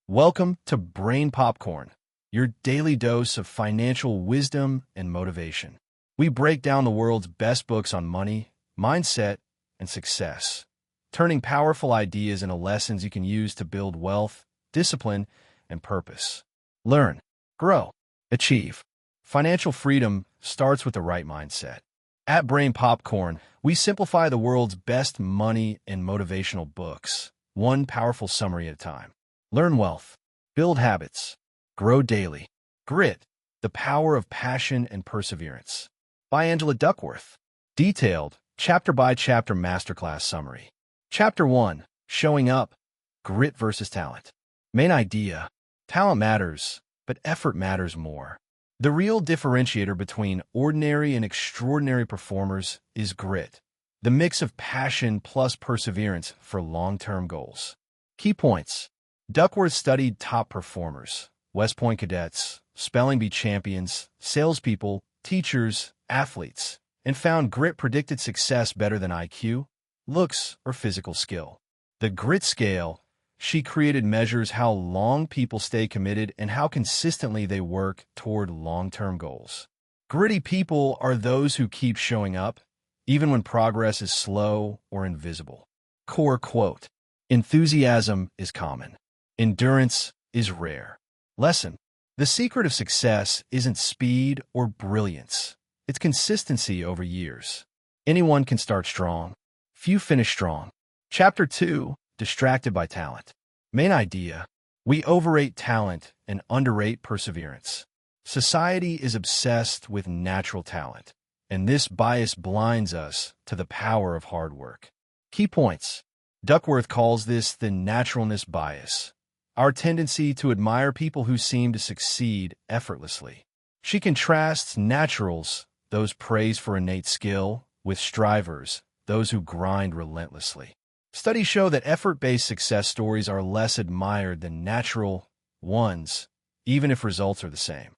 Welcome to Brain Popcorn, your daily dose of financial wisdom and motivation. We break down the world's best books on money, mindset, and success, turning powerful ideas into lessons you can use to build wealth, discipline, and purpose. Learn, grow, achieve. Financial freedom starts with the right mindset. At Brain Popcorn, we simplify the world's best money and motivational books, one powerful summary at a time. Learn wealth, build habits, grow daily. Grit, the power of passion and perseverance. By Angela Duckworth. Detailed, chapter-by-chapter masterclass summary. Chapter 1, Showing Up, Grit versus Talent. Main idea, talent matters, but effort matters more. The real differentiator between ordinary and extraordinary performers is grit, the mix of passion plus perseverance for long-term goals. Key points. Duckworth studied top performers, West Point cadets, spelling bee champions, salespeople, teachers, athletes, and found grit predicted success better than IQ, looks, or physical skill. The grit scale she created measures how long people stay committed and how consistently they work toward long-term goals. Gritty people are those who keep showing up, even when progress is slow or invisible. Core quote, "Enthusiasm is common. Endurance is rare." Lesson, the secret of success isn't speed or brilliance. It's consistency over years. Anyone can start strong. Few finish strong. Chapter 2, Distracted by Talent. Main idea, we overrate talent and underrate perseverance. Society is obsessed with natural talent, and this bias blinds us to the power of hard work. Key points. Duckworth calls this the naturalness bias, our tendency to admire people who seem to succeed effortlessly. She contrasts naturals, those praised for innate skill, with strivers, those who grind relentlessly. Studies show that effort-based success stories are less admired than natural ones, even if results are the same.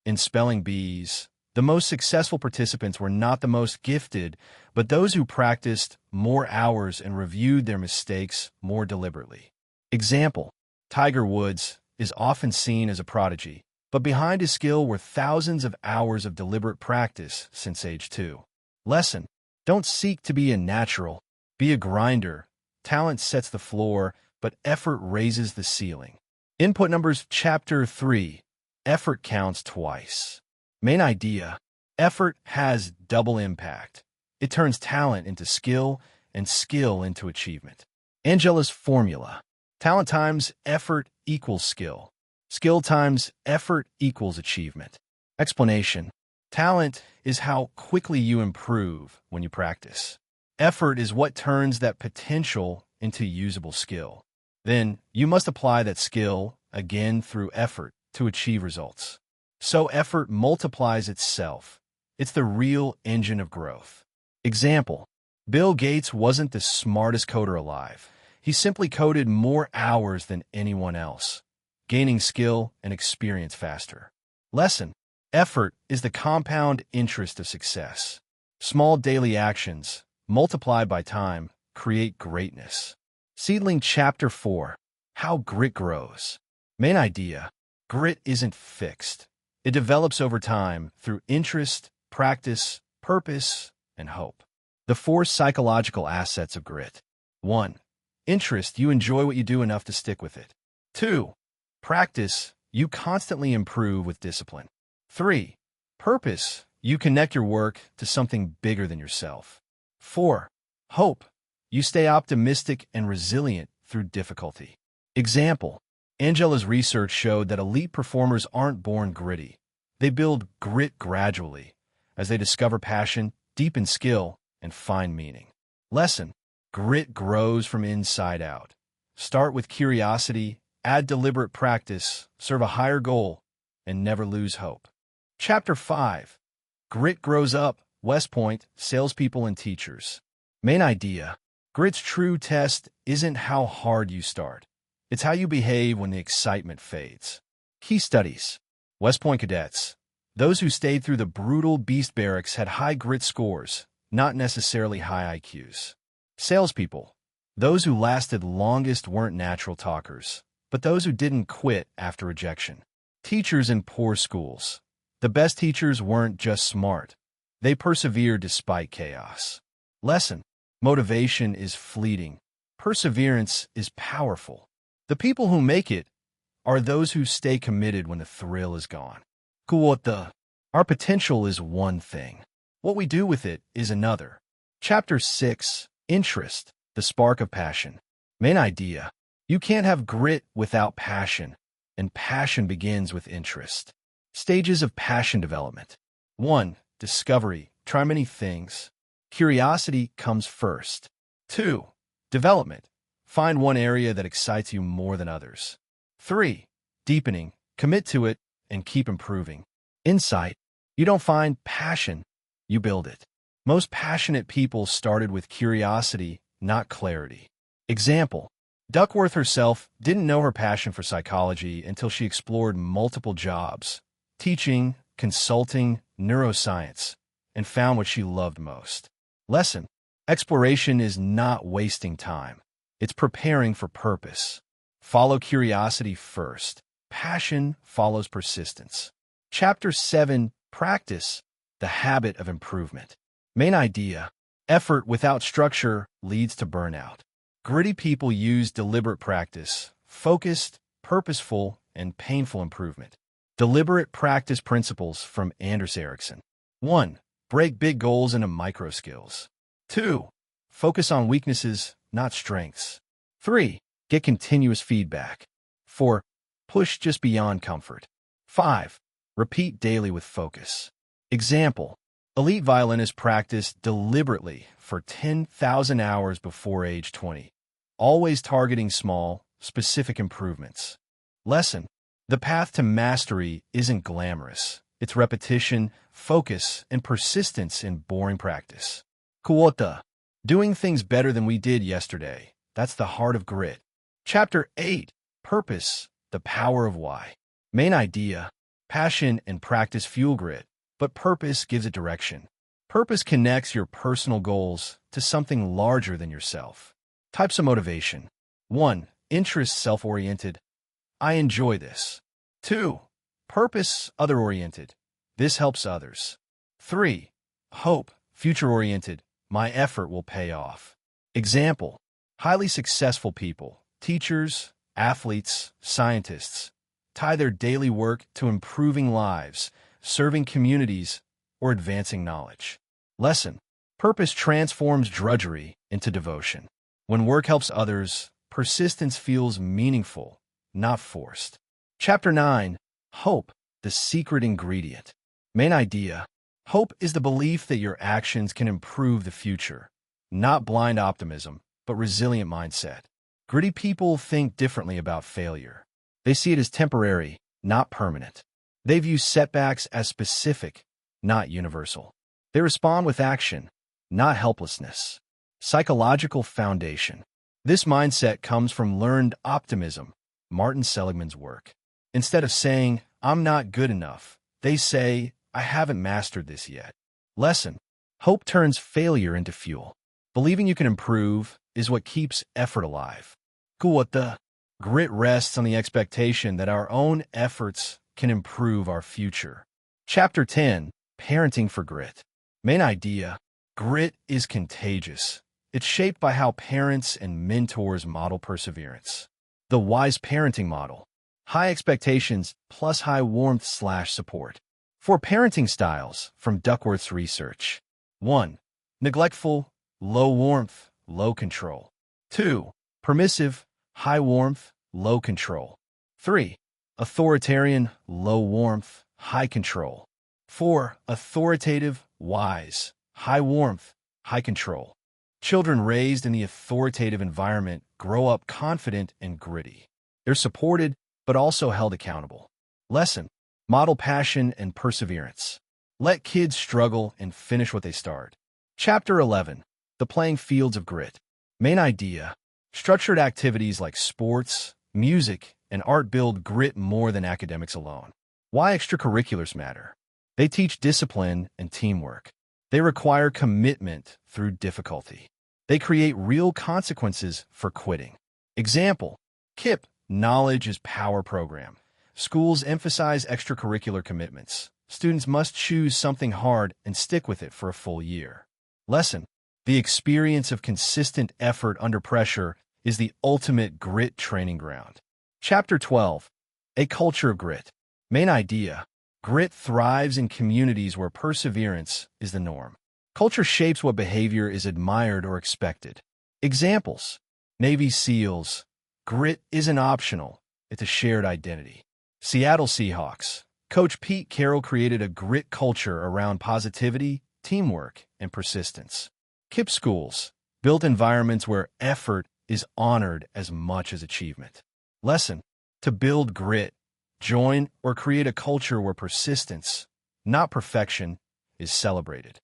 In spelling bees, the most successful participants were not the most gifted, but those who practiced more hours and reviewed their mistakes more deliberately. Example, Tiger Woods is often seen as a prodigy, but behind his skill were thousands of hours of deliberate practice since age 2. Lesson, don't seek to be a natural, be a grinder. Talent sets the floor, but effort raises the ceiling. Input numbers, Chapter 3, Effort counts twice. Main idea, effort has double impact. It turns talent into skill and skill into achievement. Angela's formula, talent times effort equals skill. Skill times effort equals achievement. Explanation, talent is how quickly you improve when you practice. Effort is what turns that potential into usable skill. Then, you must apply that skill, again through effort, to achieve results. So effort multiplies itself. It's the real engine of growth. Example, Bill Gates wasn't the smartest coder alive. He simply coded more hours than anyone else, gaining skill and experience faster. Lesson, effort is the compound interest of success. Small daily actions, multiplied by time, create greatness. Seedling Chapter 4, How Grit Grows. Main idea, grit isn't fixed. It develops over time through interest, practice, purpose, and hope. The 4 psychological assets of grit. 1. Interest, you enjoy what you do enough to stick with it. 2. Practice, you constantly improve with discipline. 3. Purpose, you connect your work to something bigger than yourself. 4. Hope, you stay optimistic and resilient through difficulty. Example, Angela's research showed that elite performers aren't born gritty. They build grit gradually as they discover passion, deepen skill, and find meaning. Lesson, grit grows from inside out. Start with curiosity, add deliberate practice, serve a higher goal, and never lose hope. Chapter 5, Grit Grows Up, West Point, Salespeople and Teachers. Main idea, grit's true test isn't how hard you start. It's how you behave when the excitement fades. Key studies, West Point cadets. Those who stayed through the brutal beast barracks had high grit scores, not necessarily high IQs. Salespeople. Those who lasted longest weren't natural talkers. but those who didn't quit after rejection. Teachers in poor schools. The best teachers weren't just smart. They persevered despite chaos. Lesson: motivation is fleeting. Perseverance is powerful. The people who make it are those who stay committed when the thrill is gone. Our potential is one thing. What we do with it is another. Chapter 6. Interest, the spark of passion. Main idea: you can't have grit without passion, and passion begins with interest. Stages of passion development. 1. Discovery. Try many things. Curiosity comes first. 2. Development. Find one area that excites you more than others. 3. Deepening. Commit to it and keep improving. Insight. You don't find passion, you build it. Most passionate people started with curiosity, not clarity. Example: Duckworth herself didn't know her passion for psychology until she explored multiple jobs, teaching, consulting, neuroscience, and found what she loved most. Lesson: exploration is not wasting time. It's preparing for purpose. Follow curiosity first. Passion follows persistence. Chapter 7. Practice, the habit of improvement. Main idea: effort without structure leads to burnout. Gritty people use deliberate practice, focused, purposeful, and painful improvement. Deliberate practice principles from Anders Ericsson. 1. Break big goals into micro skills. 2. Focus on weaknesses, not strengths. 3. Get continuous feedback. 4. Push just beyond comfort. 5. Repeat daily with focus. Example: elite violinists practice deliberately for 10,000 hours before age 20, always targeting small, specific improvements. Lesson: the path to mastery isn't glamorous. It's repetition, focus, and persistence in boring practice. Quota: doing things better than we did yesterday. That's the heart of grit. Chapter 8. Purpose, the power of why. Main idea: passion and practice fuel grit, but purpose gives it direction. Purpose connects your personal goals to something larger than yourself. Types of motivation. 1. Interest, self-oriented. I enjoy this. 2. Purpose, other-oriented. This helps others. 3. Hope, future-oriented. My effort will pay off. Example: highly successful people, teachers, athletes, scientists, tie their daily work to improving lives, serving communities, or advancing knowledge. Lesson: purpose transforms drudgery into devotion. When work helps others, persistence feels meaningful, not forced. Chapter 9. Hope, the secret ingredient. Main idea: hope is the belief that your actions can improve the future. Not blind optimism, but resilient mindset. Gritty people think differently about failure. They see it as temporary, not permanent. They view setbacks as specific, not universal. They respond with action, not helplessness. Psychological foundation. This mindset comes from learned optimism, Martin Seligman's work. Instead of saying, "I'm not good enough," they say, "I haven't mastered this yet." Lesson: hope turns failure into fuel. Believing you can improve is what keeps effort alive. Quota: grit rests on the expectation that our own efforts can improve our future. Chapter 10. Parenting for grit. Main idea: grit is contagious. It's shaped by how parents and mentors model perseverance. The wise parenting model. High expectations plus high warmth/support. 4 parenting styles from Duckworth's research. 1. Neglectful, low warmth, low control. 2. Permissive, high warmth, low control. 3. Authoritarian, low warmth, high control. 4. Authoritative, wise, high warmth, high control. Children raised in the authoritative environment grow up confident and gritty. They're supported, but also held accountable. Lesson: model passion and perseverance. Let kids struggle and finish what they start. Chapter 11. The playing fields of grit. Main idea: structured activities like sports, music, and art build grit more than academics alone. Why extracurriculars matter. They teach discipline and teamwork. They require commitment through difficulty. They create real consequences for quitting. Example: Kip knowledge is power program. Schools emphasize extracurricular commitments. Students must choose something hard and stick with it for a full year. Lesson: the experience of consistent effort under pressure is the ultimate grit training ground. Chapter 12. A culture of grit. Main idea: grit thrives in communities where perseverance is the norm. Culture shapes what behavior is admired or expected. Examples: Navy SEALs. Grit isn't optional, it's a shared identity. Seattle Seahawks. Coach Pete Carroll created a grit culture around positivity, teamwork, and persistence. KIPP schools built environments where effort is honored as much as achievement. Lesson: to build grit, join or create a culture where persistence, not perfection, is celebrated.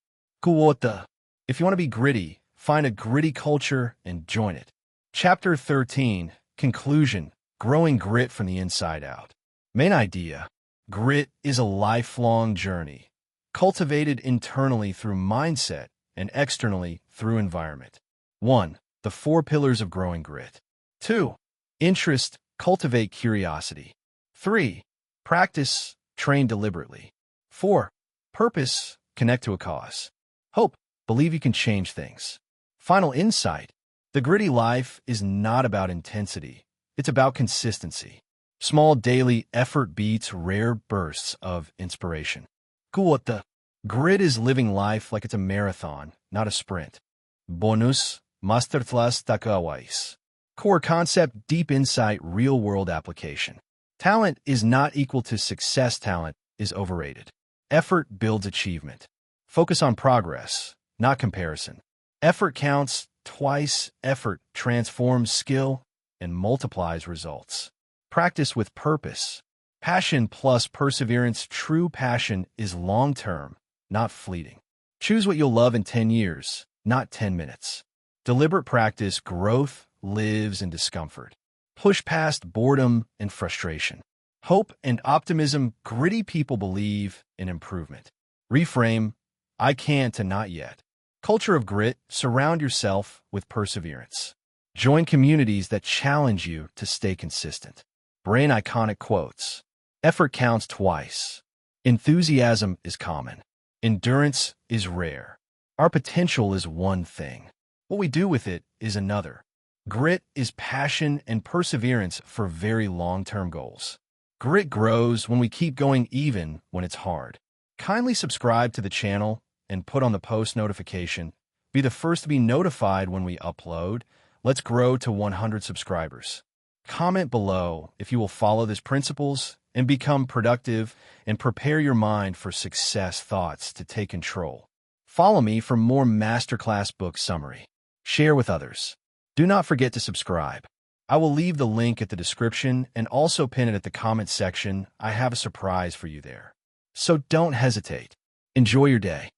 Kuota. If you want to be gritty, find a gritty culture and join it. Chapter 13. Conclusion: growing grit from the inside out. Main idea: grit is a lifelong journey, cultivated internally through mindset and externally through environment. 1. The 4 pillars of growing grit. 2. Interest, cultivate curiosity. 3. Practice, train deliberately. 4. Purpose, connect to a cause. Hope, believe you can change things. Final insight: the gritty life is not about intensity, it's about consistency. Small daily effort beats rare bursts of inspiration. Kuota. Grit is living life like it's a marathon, not a sprint. Bonus, masterclass takawais. Core concept, deep insight, real-world application. Talent is not equal to success. Talent is overrated. Effort builds achievement. Focus on progress, not comparison. Effort counts twice. Effort transforms skill and multiplies results. Practice with purpose. Passion plus perseverance. True passion is long-term, not fleeting. Choose what you'll love in 10 years, not 10 minutes. Deliberate practice. Growth lives in discomfort. Push past boredom and frustration. Hope and optimism. Gritty people believe in improvement. Reframe: I can to not yet. Culture of grit. Surround yourself with perseverance. Join communities that challenge you to stay consistent. Brain iconic quotes. Effort counts twice. Enthusiasm is common. Endurance is rare. Our potential is one thing. What we do with it is another. Grit is passion and perseverance for very long-term goals. Grit grows when we keep going even when it's hard. Kindly subscribe to the channel and put on the post notification. Be the first to be notified when we upload. Let's grow to 100 subscribers. Comment below if you will follow these principles and become productive and prepare your mind for success thoughts to take control. Follow me for more masterclass book summary. Share with others. Do not forget to subscribe. I will leave the link at the description and also pin it at the comment section. I have a surprise for you there. So don't hesitate. Enjoy your day.